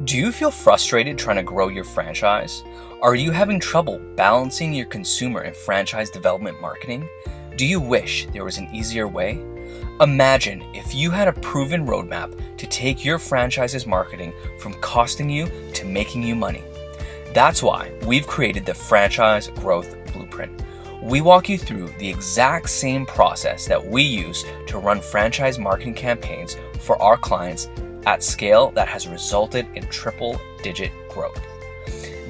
Do you feel frustrated trying to grow your franchise? Are you having trouble balancing your consumer and franchise development marketing? Do you wish there was an easier way? Imagine if you had a proven roadmap to take your franchise's marketing from costing you to making you money. That's why we've created the Franchise Growth Blueprint. We walk you through the exact same process that we use to run franchise marketing campaigns for our clients at scale that has resulted in triple-digit growth.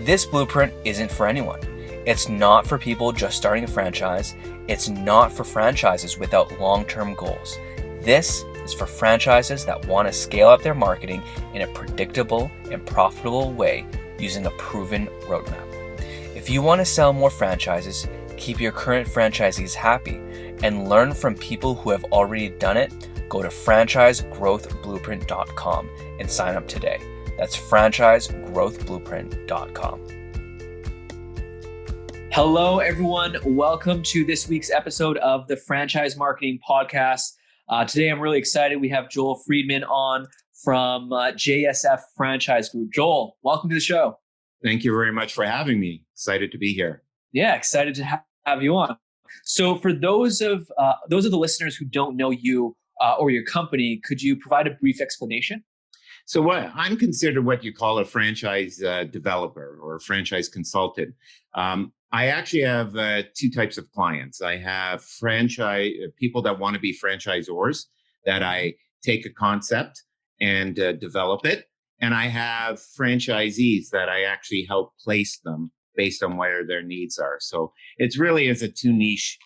This blueprint isn't for anyone. It's not for people just starting a franchise. It's not for franchises without long-term goals. This is for franchises that want to scale up their marketing in a predictable and profitable way using a proven roadmap. If you want to sell more franchises, keep your current franchisees happy, and learn from people who have already done it, go to franchisegrowthblueprint.com and sign up today. That's franchisegrowthblueprint.com. Hello, everyone. Welcome to this week's episode of the Franchise Marketing Podcast. Today, I'm really excited. We have Joel Friedman on from JSF Franchise Group. Joel, welcome to the show. Thank you very much for having me. Excited to be here. Yeah, excited to have you on. So for those of the listeners who don't know you or your company, could you provide a brief explanation? So I'm considered what you call a franchise developer or a franchise consultant. I actually have two types of clients. I have franchise people that want to be franchisors, that I take a concept and develop it. And I have franchisees that I actually help place them based on where their needs are. So it's really is a two niche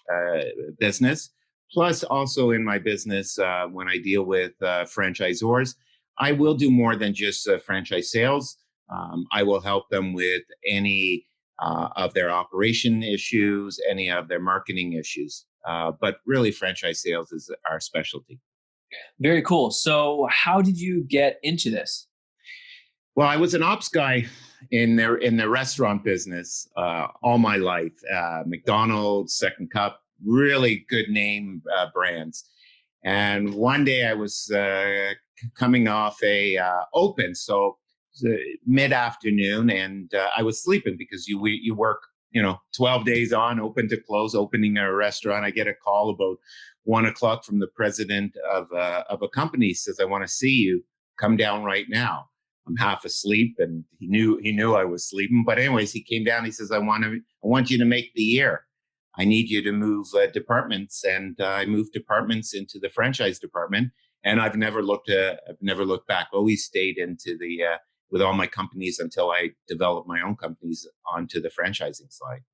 business. Plus, also in my business, when I deal with franchisors, I will do more than just franchise sales. I will help them with any of their operation issues, any of their marketing issues. But really, franchise sales is our specialty. Very cool. So how did you get into this? Well, I was an ops guy in the restaurant business all my life. McDonald's, Second Cup, really good name brands. And one day I was coming off a open, so mid-afternoon, and I was sleeping because you work 12 days on, open to close, opening a restaurant. I get a call about 1:00 from the president of a company. He says, "I want to see you. Come down right now." I'm half asleep, and he knew I was sleeping. But anyways, he came down. He says, "I want you to make the year. I need you to move departments." And I moved departments into the franchise department, and I've never looked back. Always stayed into the with all my companies until I developed my own companies onto the franchising side.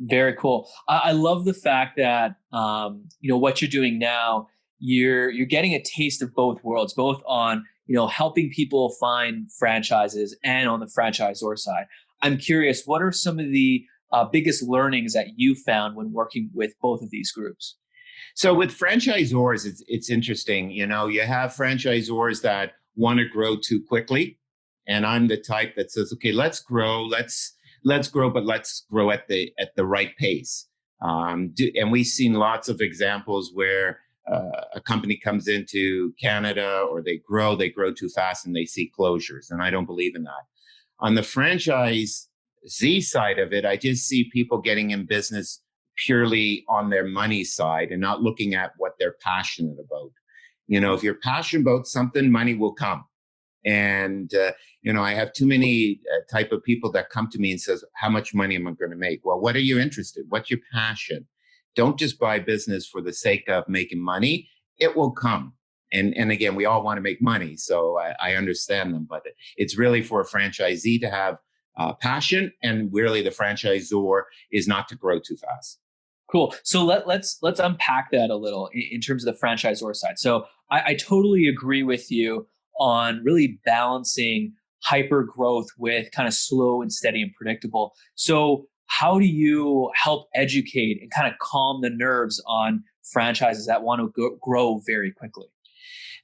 Very cool. I love the fact that what you're doing now. You're getting a taste of both worlds, both on helping people find franchises and on the franchisor side. I'm curious, what are some of the biggest learnings that you found when working with both of these groups? So with franchisors, it's interesting. You have franchisors that want to grow too quickly, and I'm the type that says, "Okay, let's grow, let's grow, but let's grow at the right pace." And we've seen lots of examples where a company comes into Canada or they grow too fast and they see closures. And I don't believe in that. On the franchise Z side of it, I just see people getting in business purely on their money side and not looking at what they're passionate about. If you're passionate about something, money will come. And, I have too many type of people that come to me and says, "How much money am I going to make?" Well, what are you interested? What's your passion? Don't just buy business for the sake of making money. It will come. And again, we all want to make money. So I understand them, but it's really for a franchisee to have passion, and really the franchisor is not to grow too fast. Cool. So let's unpack that a little in terms of the franchisor side. So I totally agree with you on really balancing hyper growth with kind of slow and steady and predictable. So how do you help educate and kind of calm the nerves on franchises that want to grow very quickly?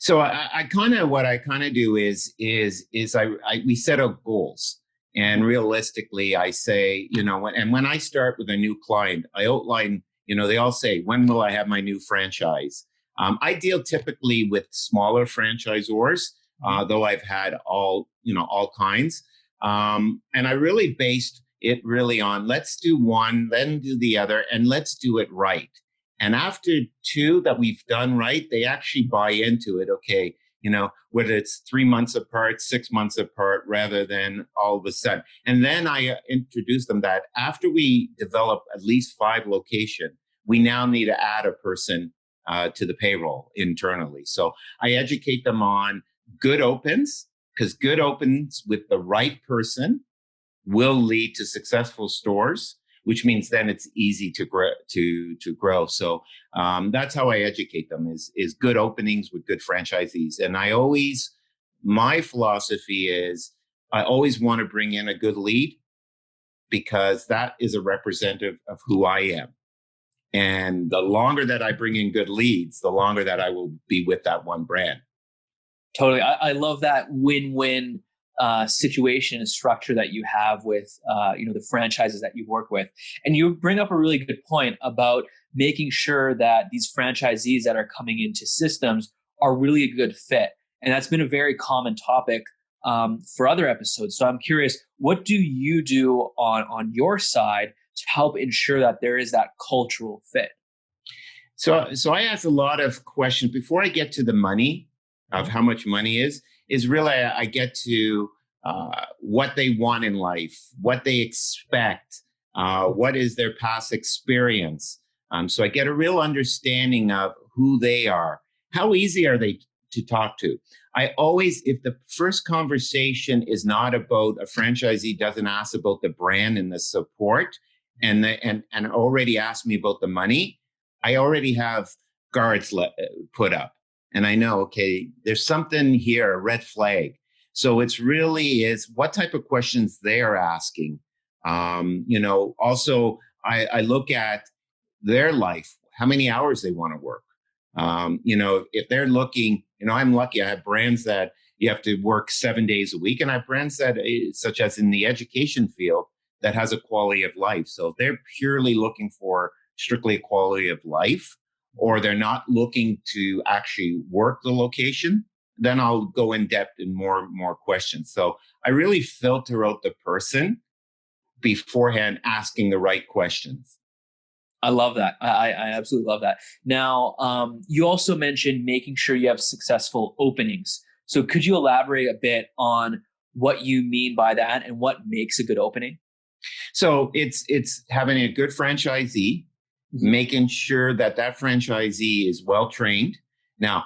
So what I do is we set out goals, and realistically I say, when I start with a new client, I outline, they all say, "When will I have my new franchise?" I deal typically with smaller franchisors though I've had all kinds. And I really based it really on let's do one, then do the other, and let's do it right. And after two that we've done right, they actually buy into it. Okay, whether it's 3 months apart, 6 months apart, rather than all of a sudden. And then I introduce them that after we develop at least 5 location, we now need to add a person to the payroll internally. So I educate them on good opens, because good opens with the right person will lead to successful stores, which means then it's easy to grow. To grow. So that's how I educate them: is good openings with good franchisees. And my philosophy is I always want to bring in a good lead, because that is a representative of who I am. And the longer that I bring in good leads, the longer that I will be with that one brand. Totally. I love that win-win situation and structure that you have with the franchises that you work with. And you bring up a really good point about making sure that these franchisees that are coming into systems are really a good fit. And that's been a very common topic for other episodes. So I'm curious, what do you do on your side to help ensure that there is that cultural fit? So I ask a lot of questions before I get to the money of how much money is really I get to what they want in life, what they expect, what is their past experience. So I get a real understanding of who they are. How easy are they to talk to? I always, if the first conversation is not about a franchisee doesn't ask about the brand and the support and already asked me about the money, I already have guards put up. And I know, okay, there's something here, a red flag. So it's really is what type of questions they are asking. Also, I look at their life, how many hours they want to work. If they're looking, I'm lucky. I have brands that you have to work 7 days a week. And I have brands that, such as in the education field, that has a quality of life. So if they're purely looking for strictly a quality of life, or they're not looking to actually work the location, then I'll go in depth in more questions. So I really filter out the person beforehand, asking the right questions. I love that. I absolutely love that. Now, you also mentioned making sure you have successful openings. So could you elaborate a bit on what you mean by that and what makes a good opening? So it's having a good franchisee, making sure that franchisee is well trained. Now,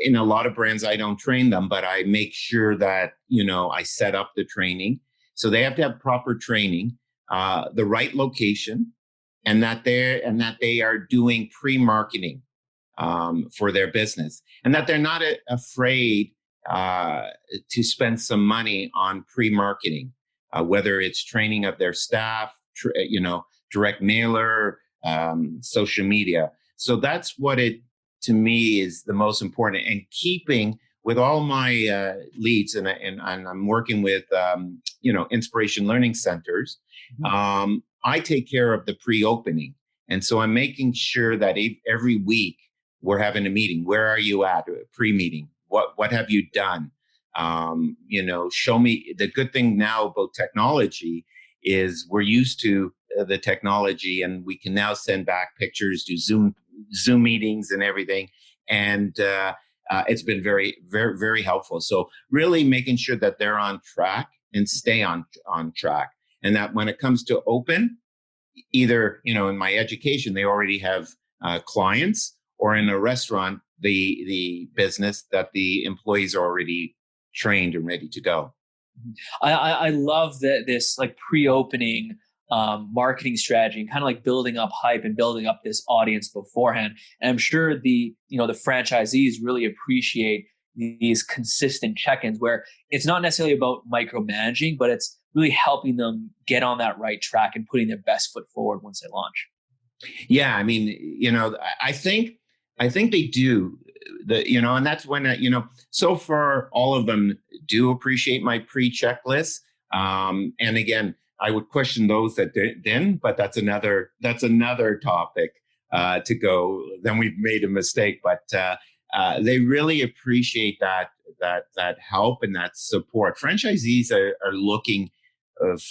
in a lot of brands, I don't train them, but I make sure that, I set up the training. So they have to have proper training, the right location, and that they are doing pre-marketing for their business, and that they're not afraid to spend some money on pre-marketing, whether it's training of their staff, direct mailer, social media. So that's what to me is the most important. And keeping with all my leads, and I'm working with inspiration learning centers. I take care of the pre-opening, and so I'm making sure that every week we're having a meeting. Where are you at? Pre-meeting. What have you done? Show me. The good thing now about technology is we're used to the technology, and we can now send back pictures, do Zoom meetings and everything. And it's been very, very, very helpful. So really making sure that they're on track and stay on track. And that when it comes to open, either, in my education, they already have clients, or in a restaurant, the business that the employees are already trained and ready to go. I love that this like pre-opening marketing strategy, and kind of like building up hype and building up this audience beforehand. And I'm sure the franchisees really appreciate these consistent check-ins where it's not necessarily about micromanaging, but it's really helping them get on that right track and putting their best foot forward once they launch. Yeah, I mean, I think they do. And that's when so far all of them do appreciate my pre-checklist. And again, I would question those that didn't, but that's another topic to go. Then we've made a mistake, but they really appreciate that that help and that support. Franchisees are looking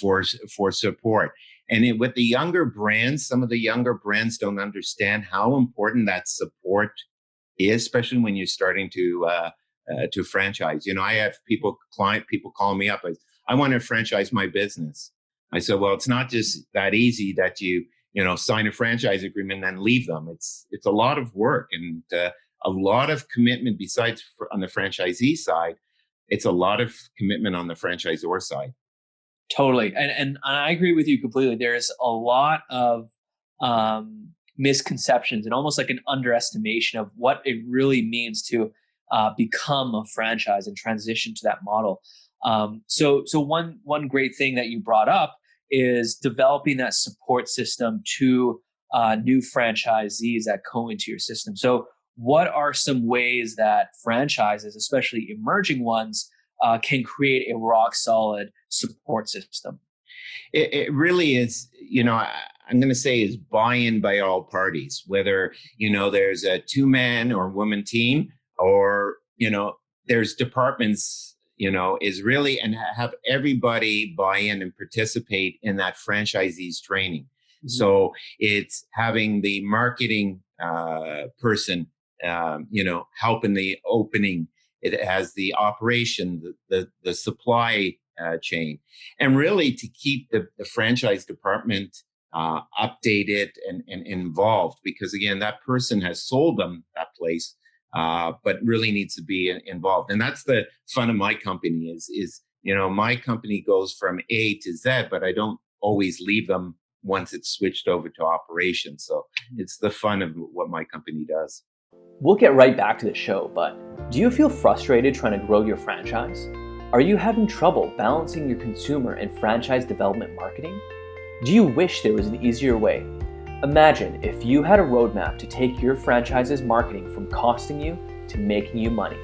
for support. And with the younger brands, some of the younger brands don't understand how important that support is, especially when you're starting to franchise. I have people call me up. I want to franchise my business. I said, well, it's not just that easy that you sign a franchise agreement and then leave them. It's a lot of work and a lot of commitment. Besides on the franchisee side, it's a lot of commitment on the franchisor side. Totally. And I agree with you completely. There's a lot of misconceptions and almost like an underestimation of what it really means to become a franchise and transition to that model. So one great thing that you brought up is developing that support system to new franchisees that go into your system. So what are some ways that franchises, especially emerging ones, can create a rock solid support system? It really is, I'm going to say is buy-in by all parties, whether, there's a 2-man or woman team or, there's departments, is really, and have everybody buy in and participate in that franchisee's training. Mm-hmm. So it's having the marketing person, helping the opening. It has the operation, the supply chain, and really to keep the franchise department updated and involved, because again, that person has sold them that place, but really needs to be involved. And that's the fun of my company is my company goes from A to Z, but I don't always leave them once it's switched over to operations. So it's the fun of what my company does. We'll get right back to the show, but do you feel frustrated trying to grow your franchise? Are you having trouble balancing your consumer and franchise development marketing? Do you wish there was an easier way? Imagine if you had a roadmap to take your franchise's marketing from costing you to making you money.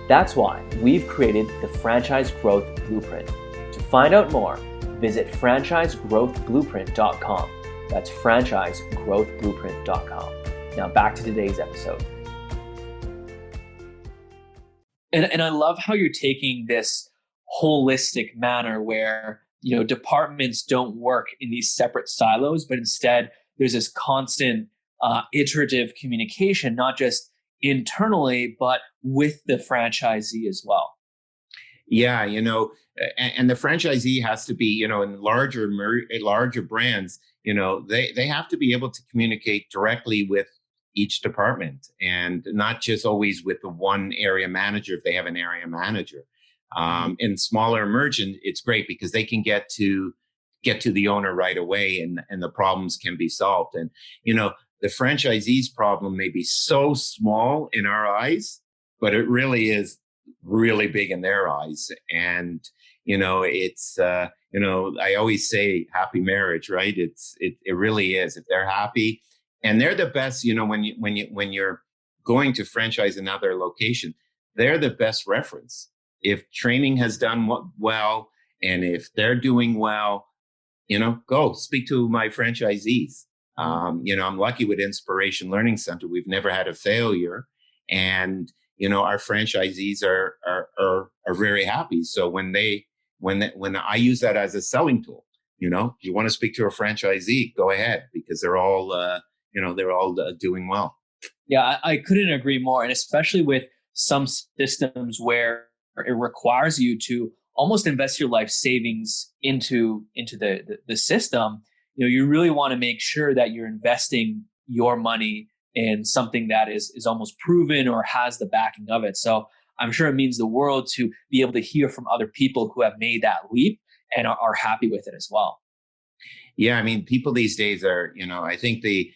That's why we've created the Franchise Growth Blueprint. To find out more, visit franchisegrowthblueprint.com. That's franchisegrowthblueprint.com. Now back to today's episode. And I love how you're taking this holistic manner where, departments don't work in these separate silos, but instead there's this constant iterative communication, not just internally, but with the franchisee as well. Yeah, and the franchisee has to be, in larger brands, they have to be able to communicate directly with each department and not just always with the one area manager if they have an area manager. In smaller emergent, it's great because they can get to the owner right away and the problems can be solved. And, the franchisee's problem may be so small in our eyes, but it really is really big in their eyes. And, it's, I always say happy marriage, right? It really is. If they're happy and they're the best, when you're going to franchise another location, they're the best reference. If training has done well, and if they're doing well, go speak to my franchisees. I'm lucky with Inspiration Learning Center. We've never had a failure, and our franchisees are very happy. So when I use that as a selling tool, you want to speak to a franchisee, go ahead, because they're all doing well. Yeah, I couldn't agree more, and especially with some systems where it requires you to almost invest your life savings into the system. You really want to make sure that you're investing your money in something that is almost proven or has the backing of it. So I'm sure it means the world to be able to hear from other people who have made that leap and are happy with it as well. Yeah, I mean, people these days are, I think I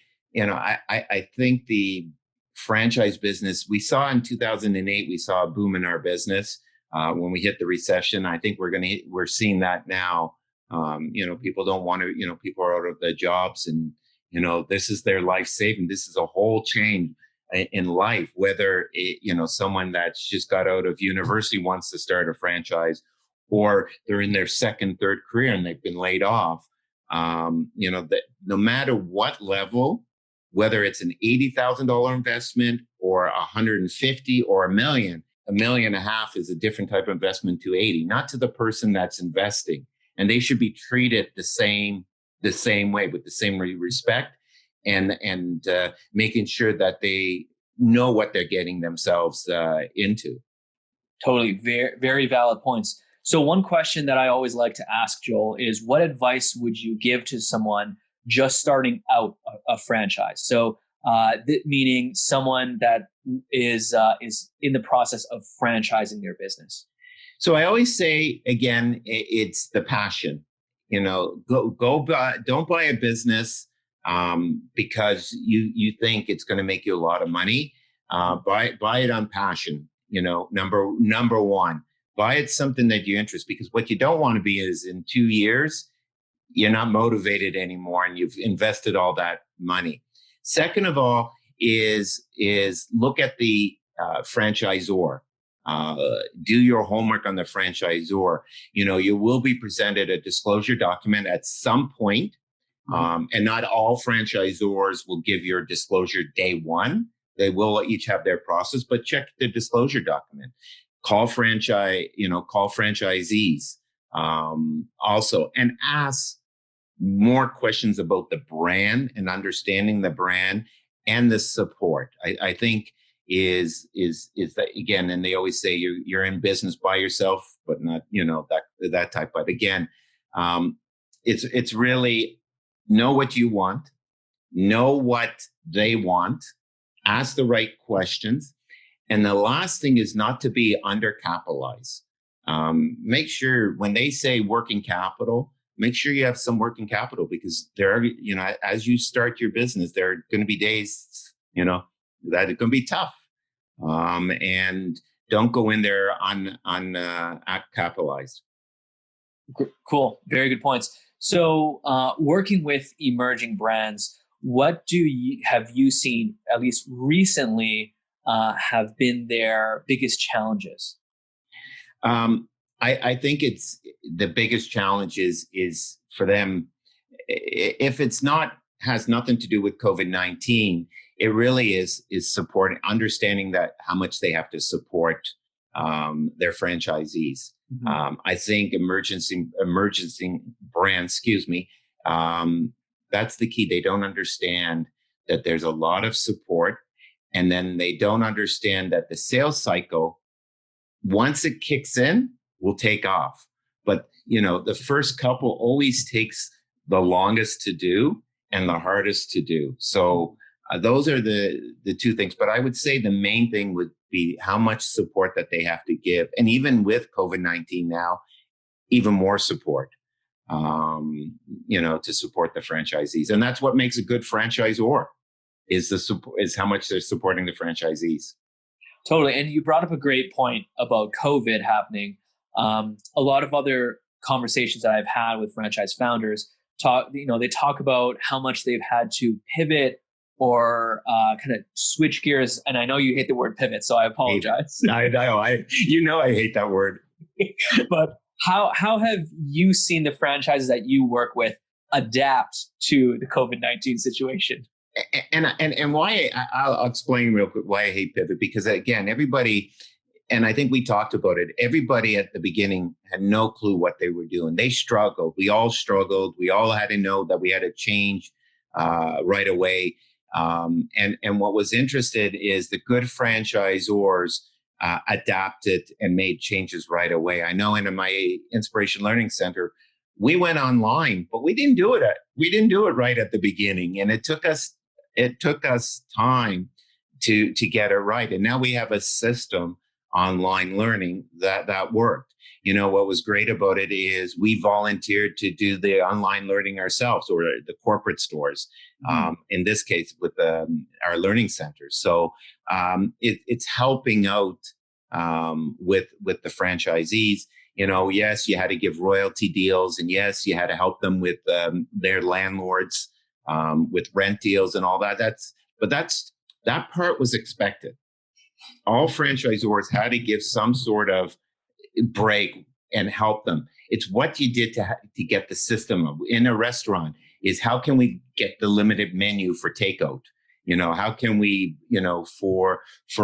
think the franchise business, we saw in 2008, we saw a boom in our business when we hit the recession. I think we're seeing that now. People don't want to, people are out of their jobs and, this is their life saving. This is a whole change in life, whether someone that's just got out of university wants to start a franchise, or they're in their second, third career and they've been laid off. That no matter what level, whether it's an $80,000 investment or $150 or $1 million, $1.5 million is a different type of investment to 80, not to the person that's investing. And they should be treated the same way, with the same respect, and making sure that they know what they're getting themselves into. Totally. Very, very valid points. So one question that I always like to ask, Joel, is what advice would you give to someone just starting out a franchise? So meaning someone that is in the process of franchising their business. So I always say, again, it's the passion. Don't buy a business because you think it's going to make you a lot of money. Buy it on passion. Number one, buy it something that you interest, because what you don't want to be is in 2 years, you're not motivated anymore and you've invested all that money. Second of all is look at the franchisor. Do your homework on the franchisor. You will be presented a disclosure document at some point. And not all franchisors will give your disclosure day one. They will each have their process, but check the disclosure document. Call franchisees also, and ask more questions about the brand and understanding the brand and the support. I think is that, again, and they always say you're in business by yourself, but not that type. But again, it's really know what you want, know what they want, ask the right questions. And the last thing is not to be undercapitalized. Make sure when they say working capital, make sure you have some working capital, because there are, as you start your business, there are going to be days, that are going to be tough. And don't go in there capitalized. Cool. Very good points. So working with emerging brands, what have you seen, at least recently, have been their biggest challenges? I think it's the biggest challenge is for them. If has nothing to do with COVID-19, it really is supporting, understanding that how much they have to support their franchisees. Mm-hmm. I think emerging brands, that's the key. They don't understand that there's a lot of support, and then they don't understand that the sales cycle, once it kicks in, will take off. But, the first couple always takes the longest to do and the hardest to do. So those are the two things. But I would say the main thing would be how much support that they have to give. And even with COVID-19 now, even more support, to support the franchisees. And that's what makes a good franchisor, is how much they're supporting the franchisees. Totally. And you brought up a great point about COVID happening. A lot of other conversations that I've had with franchise founders they talk about how much they've had to pivot or kind of switch gears. And I know you hate the word pivot, so I apologize. I know. I hate that word. But how have you seen the franchises that you work with adapt to the COVID-19 situation? And why I'll explain real quick why I hate pivot, because again, everybody, and I think we talked about it, everybody at the beginning had no clue what they were doing. They struggled. We all struggled. We all had to know that we had to change right away. And what was interesting is the good franchisors adapted and made changes right away. I know in my Inspiration Learning Center, we went online, but we didn't do it right at the beginning, and it took us time to get it right. And now we have a system, online learning, that worked. What was great about it is we volunteered to do the online learning ourselves, or the corporate stores, in this case with our learning centers. So it's helping out with the franchisees. Yes, you had to give royalty deals, and yes, you had to help them with their landlords with rent deals and all that. That part was expected. All franchisors had to give some sort of break and help them. It's what you did to get the system in a restaurant. Is how can we get the limited menu for takeout? How can we, for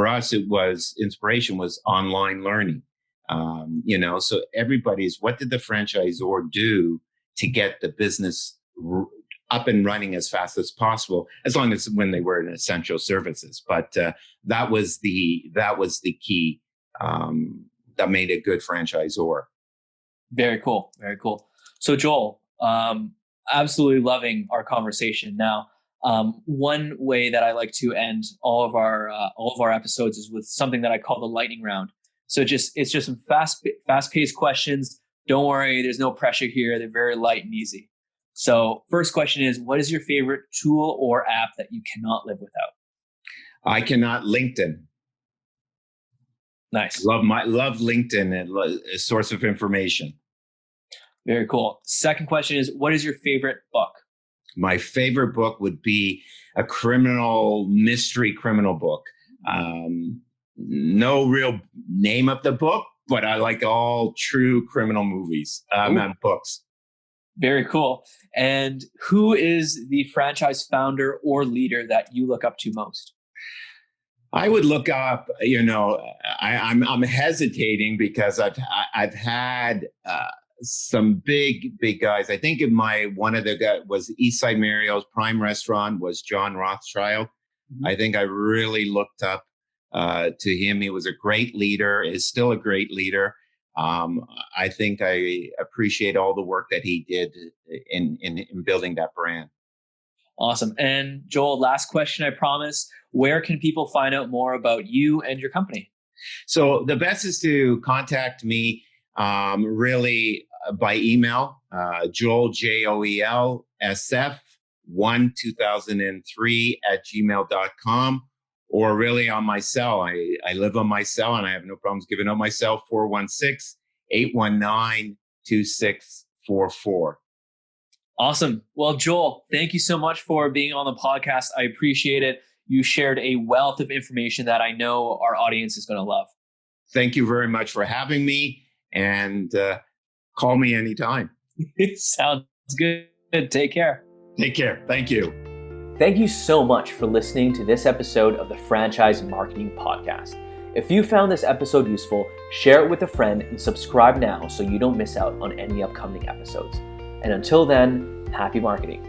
us, it was inspiration was online learning. So what did the franchisor do to get the business up and running as fast as possible, as long as when they were in essential services. But that was the key that made a good franchisor. Very cool. Very cool. So Joel, absolutely loving our conversation. Now, one way that I like to end all of our episodes is with something that I call the lightning round. So it's just some fast-paced questions. Don't worry, there's no pressure here. They're very light and easy. So first question is, what is your favorite tool or app that you cannot live without? I cannot. LinkedIn. Nice. Love LinkedIn, a source of information. Very cool. Second question is, what is your favorite book? My favorite book would be a mystery criminal book. No real name of the book, but I like all true criminal movies, books. Very cool. And who is the franchise founder or leader that you look up to most? I would look up, I'm hesitating because I've had some big guys. I think one of the guys was Eastside Mario's prime restaurant was John Rothschild. Mm-hmm. I think I really looked up to him. He was a great leader, is still a great leader. I think I appreciate all the work that he did in building that brand. Awesome. And Joel, last question, I promise. Where can people find out more about you and your company? So the best is to contact me really by email, Joel, JOEL, SF12003 @gmail.com, or really on my cell. I live on my cell and I have no problems giving out my cell, 416-819-2644. Awesome. Well, Joel, thank you so much for being on the podcast. I appreciate it. You shared a wealth of information that I know our audience is going to love. Thank you very much for having me, and call me anytime. Sounds good. Take care. Take care. Thank you. Thank you so much for listening to this episode of the Franchise Marketing Podcast. If you found this episode useful, share it with a friend and subscribe now so you don't miss out on any upcoming episodes. And until then, happy marketing.